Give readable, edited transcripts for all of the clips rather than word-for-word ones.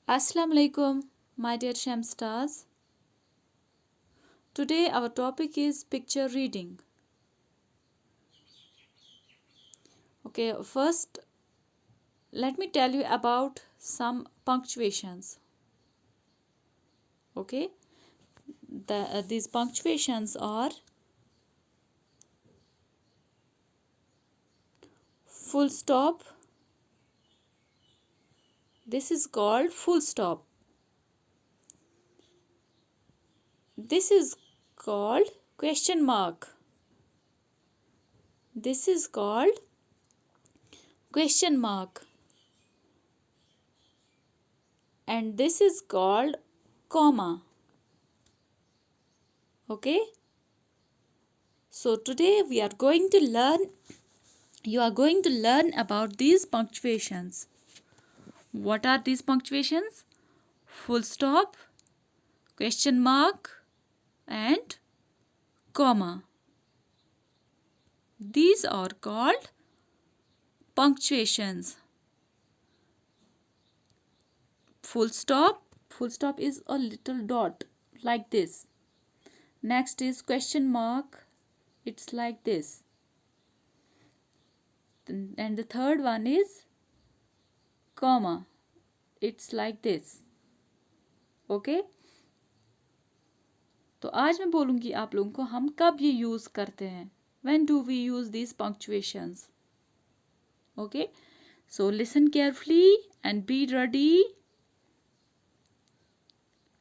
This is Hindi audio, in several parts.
Assalamu alaikum, my dear Shem stars. Today our topic is picture reading. Okay, first let me tell you about some punctuations. Okay, these punctuations are full stop. This is called full stop. This is called question mark. This is called question mark. And this is called comma. Okay, so today you are going to learn about these punctuations. What are these punctuations? Full stop, question mark, and comma. These are called punctuations. Full stop is a little dot like this. Next is question mark, it's like this. And the third one is comma, it's like this. Okay? तो आज मैं बोलूँगी आप लोगों को हम कब ये यूज़ करते हैं. When do we use these punctuations? Okay, so listen carefully and be ready.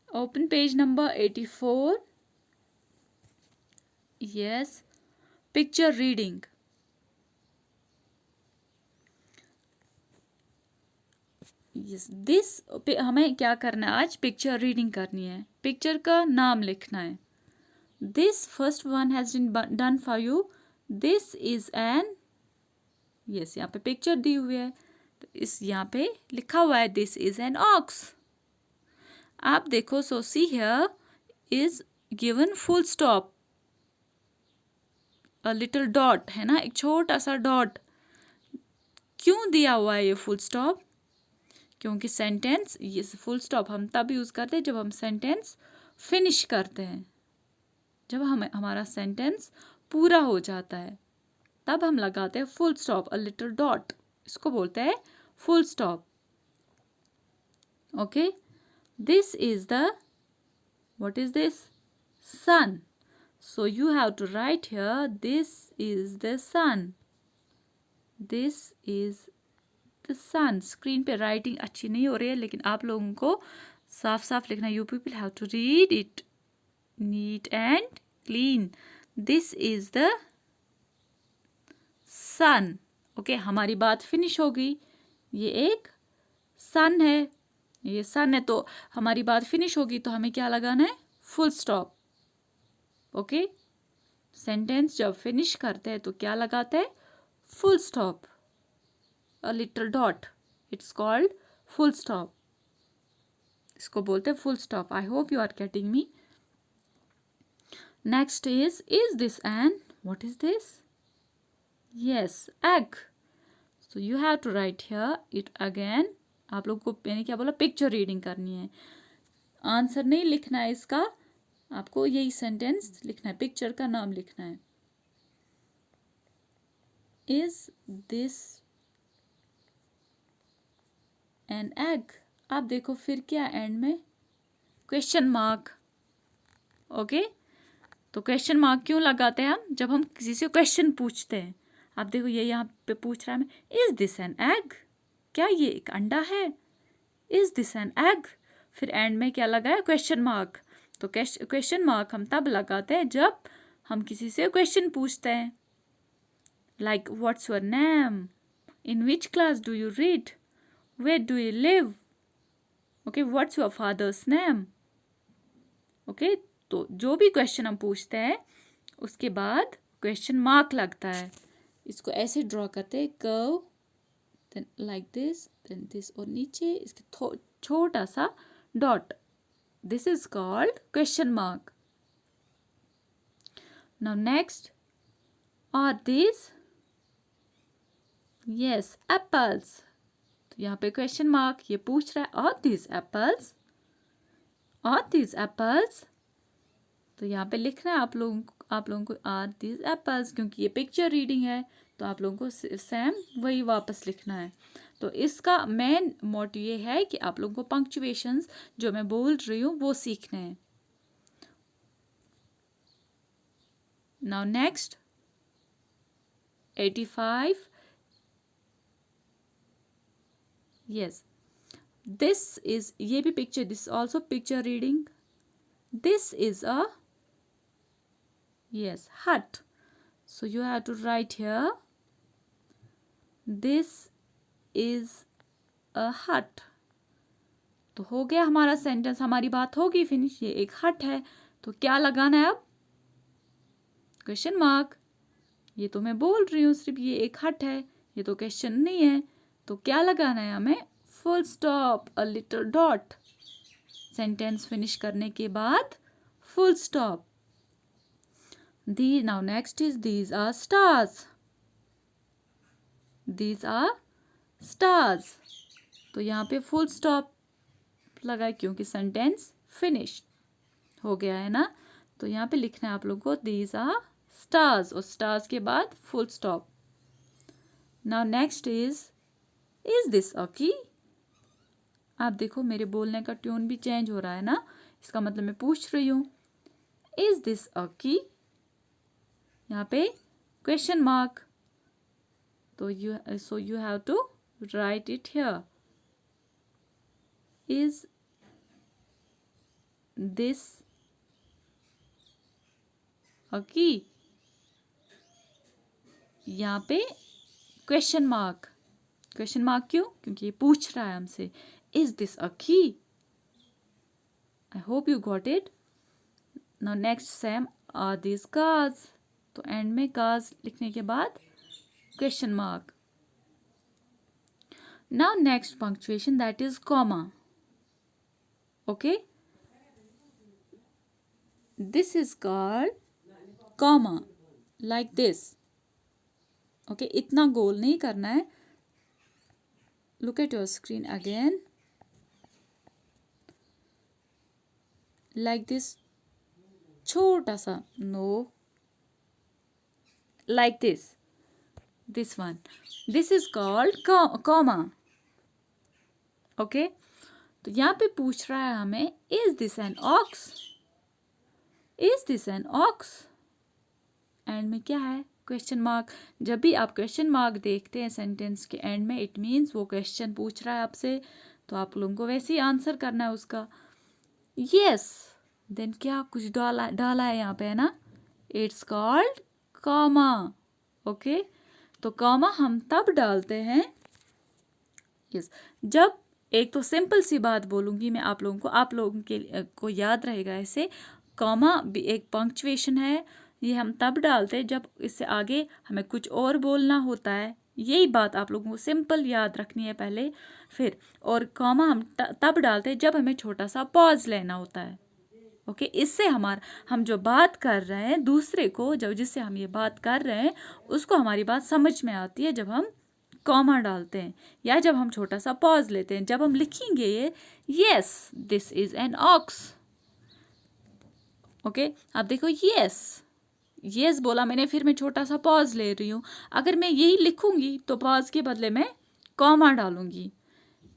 Open page number 84. Yes, picture reading. Yes, this हमें क्या करना है आज? पिक्चर रीडिंग करनी है. पिक्चर का नाम लिखना है. This first one has been done for you. This is an, yes, यहाँ पे पिक्चर दी हुई है. तो इस यहाँ पे लिखा हुआ है this is an ox. आप देखो, so see here is given full stop. A little dot है ना, एक छोटा सा डॉट. क्यों दिया हुआ है ये फुल स्टॉप? क्योंकि सेंटेंस, ये फुल स्टॉप हम तब यूज़ करते हैं जब हम सेंटेंस फिनिश करते हैं. जब हमारा सेंटेंस पूरा हो जाता है तब हम लगाते हैं full stop, a little dot. इसको बोलते हैं full stop. Okay, this is the, what is this? Sun. So you have to write here, this is the sun. This is the sun. Screen पे राइटिंग अच्छी नहीं हो रही है, लेकिन आप लोगों को साफ साफ लिखना. You people have to read it neat and clean. This is the sun. Okay, हमारी बात फिनिश हो गई. ये एक सन है, ये सन है, तो हमारी बात फिनिश होगी तो हमें क्या लगाना है? Full stop. ओके, सेंटेंस जब फिनिश करते हैं तो क्या लगाते हैं? Full stop, a little dot. It's called full stop. इसको बोलते हैं full stop. I hope you are getting me. Next is this an, what is this? Yes, egg. So you have to write here it again. आप लोग को मैंने क्या बोला? पिक्चर रीडिंग करनी है. आंसर नहीं लिखना है इसका, आपको यही सेंटेंस लिखना है, पिक्चर का नाम लिखना है. Is this an egg? आप देखो फिर क्या एंड में? Question mark. ओके, तो क्वेश्चन मार्क क्यों लगाते हैं हम? जब हम किसी से क्वेश्चन पूछते हैं. आप देखो ये यहाँ पे पूछ रहा है हमें, इज दिस एन एग? क्या ये एक अंडा है? Is this an egg? फिर एंड में क्या लगा है? Question mark. तो क्वेश्चन मार्क हम तब लगाते हैं जब हम किसी से क्वेश्चन पूछते हैं. Like what's your name? In which class do you read? Where do you live? Okay, what's your father's name? Okay, तो जो भी क्वेश्चन हम पूछते हैं उसके बाद क्वेश्चन मार्क लगता है. इसको ऐसे ड्रॉ करते हैं, curve, then like this, then this, और नीचे इसके छोटा सा dot. This is called question mark. Now next, are this? Yes, apples. तो यहाँ पे क्वेश्चन मार्क, ये पूछ रहा है are these apples, are these apples. तो यहाँ पे लिखना है आप लोगों को आर दीज एप्पल्स, क्योंकि ये पिक्चर रीडिंग है तो आप लोगों को सेम वही वापस लिखना है। तो इसका मेन मोटिव ये है कि आप लोगों को पंक्चुएशंस जो मैं बोल रही हूँ वो सीखने हैं। Now next 85, yes this is, ये भी picture, this also picture reading. This is a, yes, hut. So you have to write here, this is a hut. तो हो गया हमारा सेंटेंस, हमारी बात होगी फिनिश। ये एक हट है, तो क्या लगाना है अब? Question mark. ये तो मैं बोल रही हूँ सिर्फ ये एक हट है, ये तो क्वेश्चन नहीं है, तो क्या लगाना है हमें? Full stop, a little dot. Sentence finish करने के बाद full stop. Now next is these are stars. These are stars. तो यहाँ पे फुल स्टॉप लगा क्योंकि सेंटेंस फिनिश हो गया है ना। तो यहाँ पे लिखना है आप लोगों को these are stars, और stars के बाद full stop. Now next is this a key? आप देखो मेरे बोलने का ट्यून भी चेंज हो रहा है ना, इसका मतलब मैं पूछ रही हूँ is this a key? यहाँ पे क्वेश्चन मार्क, तो you have to write it here. Is this a key? यहाँ पे क्वेश्चन मार्क, क्वेश्चन मार्क क्यों? क्योंकि ये पूछ रहा है हमसे is this a key? I hope you got it. Now next Sam, are these cars? तो एंड में cars लिखने के बाद question mark. Now next punctuation, that is comma. Okay, this is called comma, like this. Okay, इतना गोल नहीं करना है। Look at your screen again, like this, छोटा सा, no, like this one. This is called comma. Okay, तो यहाँ पे पूछ रहा है हमें is this an ox? Is this an ox? And में क्या है? Question mark. जब भी आप क्वेश्चन मार्क देखते हैं सेंटेंस के एंड में, इट मीन्स वो क्वेश्चन पूछ रहा है आपसे, तो आप लोगों को वैसे ही आंसर करना है उसका। यस, देन क्या कुछ डाला है यहाँ पे, है ना? It's called comma. ओके, तो कॉमा हम तब डालते हैं, यस, जब एक तो सिंपल सी बात बोलूँगी मैं आप लोगों को याद रहेगा ऐसे। कॉमा भी एक पंक्चुएशन है, ये हम तब डालते हैं जब इससे आगे हमें कुछ और बोलना होता है। यही बात आप लोगों को सिंपल याद रखनी है पहले, फिर। और कॉमा हम तब डालते हैं जब हमें छोटा सा पॉज लेना होता है। ओके, इससे हम जो बात कर रहे हैं दूसरे को, जब जिससे हम ये बात कर रहे हैं उसको हमारी बात समझ में आती है जब हम कॉमा डालते हैं या जब हम छोटा सा पॉज लेते हैं। जब हम लिखेंगे ये yes this is an aux, okay, आप देखो यस बोला मैंने, फिर मैं छोटा सा पॉज ले रही हूँ। अगर मैं यही लिखूंगी तो पॉज के बदले में कॉमा डालूंगी।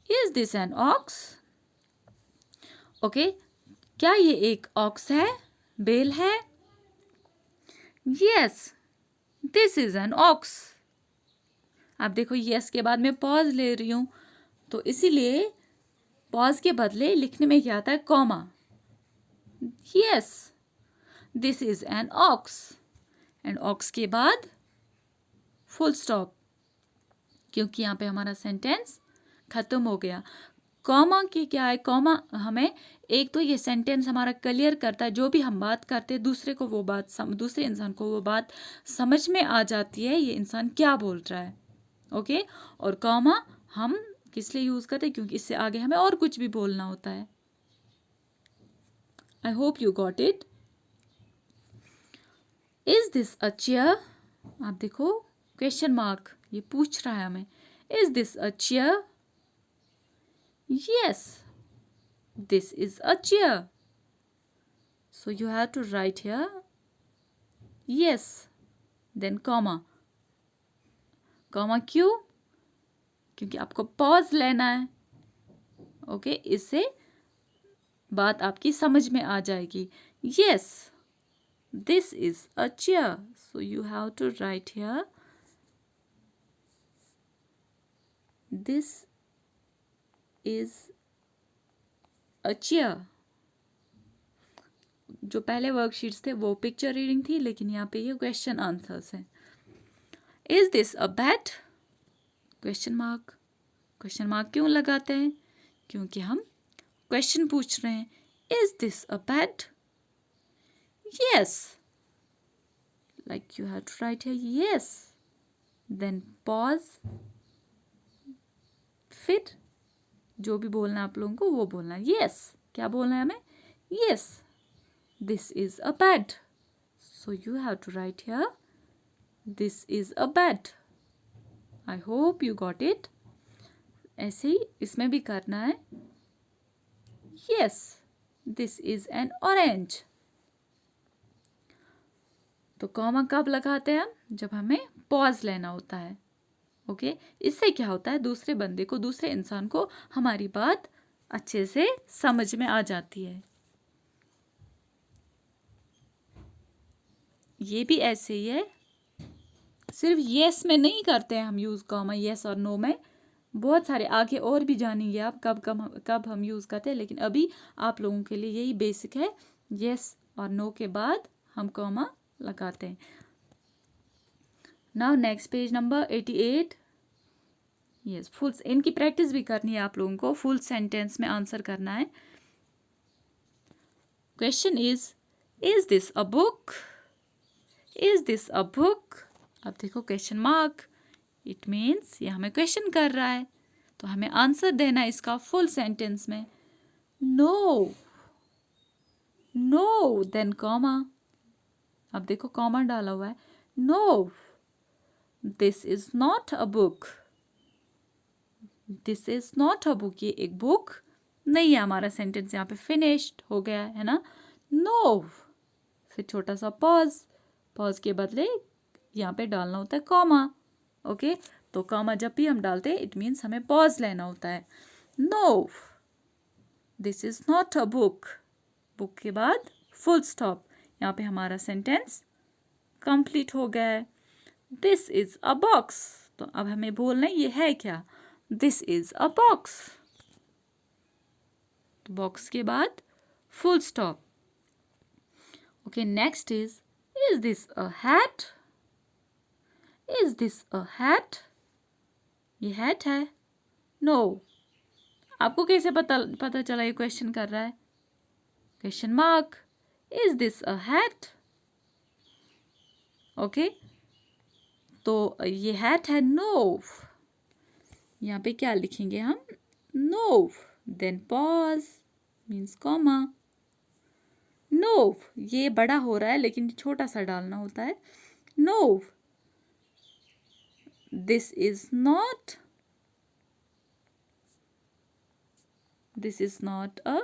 Is this an ox? Okay, क्या ये एक ऑक्स है, बेल है? Yes this is an aux. आप देखो यस के बाद मैं पॉज ले रही हूँ, तो इसीलिए पॉज के बदले लिखने में क्या आता है? Comma. Yes this is an ox, and ox के बाद फुल स्टॉप, क्योंकि यहाँ पे हमारा सेंटेंस खत्म हो गया। कॉमा की क्या है? कॉमा हमें एक तो ये सेंटेंस हमारा क्लियर करता है, जो भी हम बात करते हैं दूसरे इंसान को वो बात समझ में आ जाती है ये इंसान क्या बोल रहा है। ओके, और कॉमा हम किस लिए यूज करते हैं? क्योंकि इससे आगे हमें और कुछ भी बोलना होता है। आई hope you got it. Is this a chair? आप देखो क्वेश्चन मार्क, ये पूछ रहा है हमें, is this a chair? Yes, this is a chair. So you have to write here yes, then comma. comma क्यों? क्योंकि आपको पॉज लेना है. ओके, इससे बात आपकी समझ में आ जाएगी. Yes, this is a chair. So you have to write here this is a chair. जो पहले वर्कशीट्स थे वो पिक्चर रीडिंग थी, लेकिन यहाँ पे ये क्वेश्चन आंसर्स हैं. Is this a bat? Question mark. Question mark क्यों लगाते हैं? क्योंकि हम क्वेश्चन पूछ रहे हैं. Is this a bat? Yes, like you have to write here yes, then pause. फिर जो भी बोलना है आप लोगों को वो बोलना है. यस, क्या बोलना है हमें? Yes, this is a bed. So you have to write here this is a bed. I hope you got it. ऐसे ही इसमें भी करना है. Yes, this is an orange. तो कॉमा कब लगाते हैं हम? जब हमें पॉज लेना होता है. ओके, इससे क्या होता है, दूसरे बंदे को, दूसरे इंसान को हमारी बात अच्छे से समझ में आ जाती है. ये भी ऐसे ही है. सिर्फ येस में नहीं करते हैं हम यूज़ कॉमा, येस और नो में. बहुत सारे आगे और भी जानेंगे आप कब हम यूज़ करते हैं, लेकिन अभी आप लोगों के लिए यही बेसिक है. येस और नो के बाद हम कॉमा लगाते हैं. Now next page number 88. Yes, full, इनकी प्रैक्टिस भी करनी है आप लोगों को. फुल सेंटेंस में आंसर करना है. Question is this a book? Is this a book? अब देखो क्वेश्चन मार्क, इट मीन्स ये हमें क्वेश्चन कर रहा है, तो हमें आंसर देना है इसका फुल सेंटेंस में. No, no, then comma. अब देखो कॉमा डाला हुआ है. No, this is not a book. This is not a book, ये एक बुक नहीं है. हमारा सेंटेंस यहाँ पे फिनिश्ड हो गया है ना. नो, फिर छोटा सा पॉज. पॉज के बदले यहाँ पे डालना होता है कॉमा. ओके, तो कॉमा जब भी हम डालते हैं इट मीन्स हमें पॉज लेना होता है. No, this is not a book. Book के बाद फुल स्टॉप. यहाँ पे हमारा सेंटेंस कंप्लीट हो गया है. This is a box. तो अब हमें बोलना है ये है क्या. This is a box. तो बॉक्स के बाद full stop. Okay, next is this a hat? Is this a hat? ये हैट है. नो, आपको कैसे पता चला ये क्वेश्चन कर रहा है? Question mark. Is this a hat? Okay, तो ये हैट है. नो, यहाँ पे क्या लिखेंगे हम? No, then pause means comma. No, ये बड़ा हो रहा है लेकिन छोटा सा डालना होता है. No, this is not a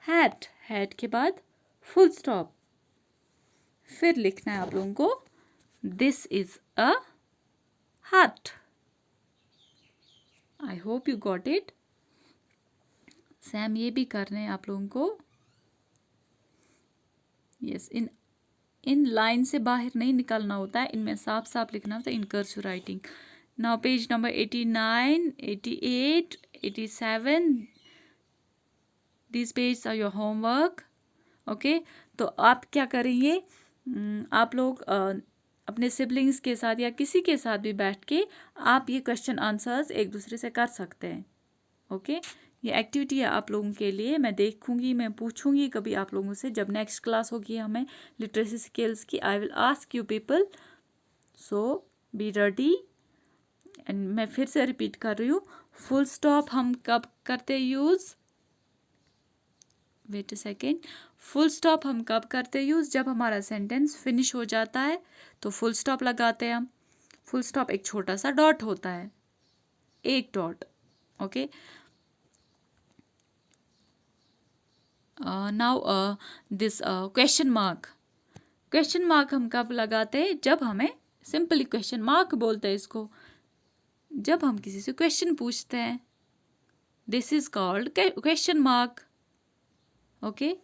hat. Hat के बाद फुल स्टॉप. फिर लिखना है आप लोगों को दिस इज अ हट. आई hope you got it. Sam ये भी करने हैं आप लोगों को. यस, इन लाइन से बाहर नहीं निकलना होता है, इनमें साफ साफ लिखना होता है in cursive writing. Now page number 89, 88, 87. This page are your homework. Okay, तो आप क्या करेंगे, आप लोग अपने सिबलिंग्स के साथ या किसी के साथ भी बैठ के आप ये क्वेश्चन आंसर्स एक दूसरे से कर सकते हैं. ओके, ये एक्टिविटी है आप लोगों के लिए. मैं देखूंगी, मैं पूछूंगी कभी आप लोगों से जब नेक्स्ट क्लास होगी हमें लिटरेसी स्किल्स की. I will ask you people, so be ready. And मैं फिर से रिपीट कर रही हूँ, फुल स्टॉप हम कब करते use? Wait a second. Full stop हम कब करते यूज़? जब हमारा सेंटेंस फिनिश हो जाता है तो फुल स्टॉप लगाते हैं हम. फुल स्टॉप एक छोटा सा डॉट होता है, एक dot. Okay, now this question mark, question mark हम कब लगाते हैं? जब हमें सिंपली क्वेश्चन मार्क बोलते हैं इसको, जब हम किसी से क्वेश्चन पूछते हैं, this is called question mark, okay.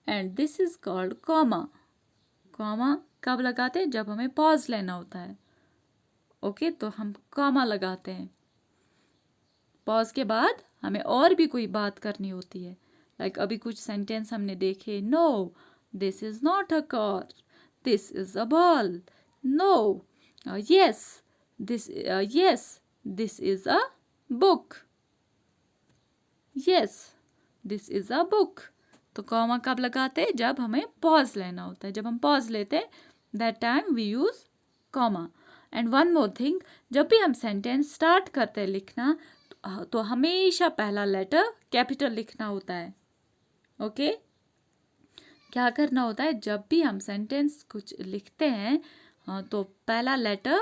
And this is called comma, comma कब लगाते हैं? जब हमें पॉज लेना होता है, ओके तो हम कॉमा लगाते हैं। पॉज के बाद हमें और भी कोई बात करनी होती है, लाइक अभी कुछ सेंटेंस हमने देखे, no this is not a car, this is a ball, no yes this is a book, yes this is a book. तो कॉमा कब लगाते हैं? जब हमें पॉज लेना होता है, जब हम पॉज लेते हैं that time we use comma. And one more thing, जब भी हम सेंटेंस स्टार्ट करते हैं लिखना तो हमेशा पहला लेटर कैपिटल लिखना होता है, ओके। क्या करना होता है? जब भी हम सेंटेंस कुछ लिखते हैं तो पहला letter,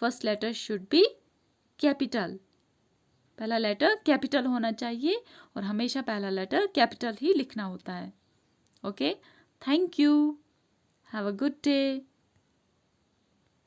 first letter should be capital, पहला लेटर कैपिटल होना चाहिए और हमेशा पहला लेटर कैपिटल ही लिखना होता है, okay. Thank you, have a good day.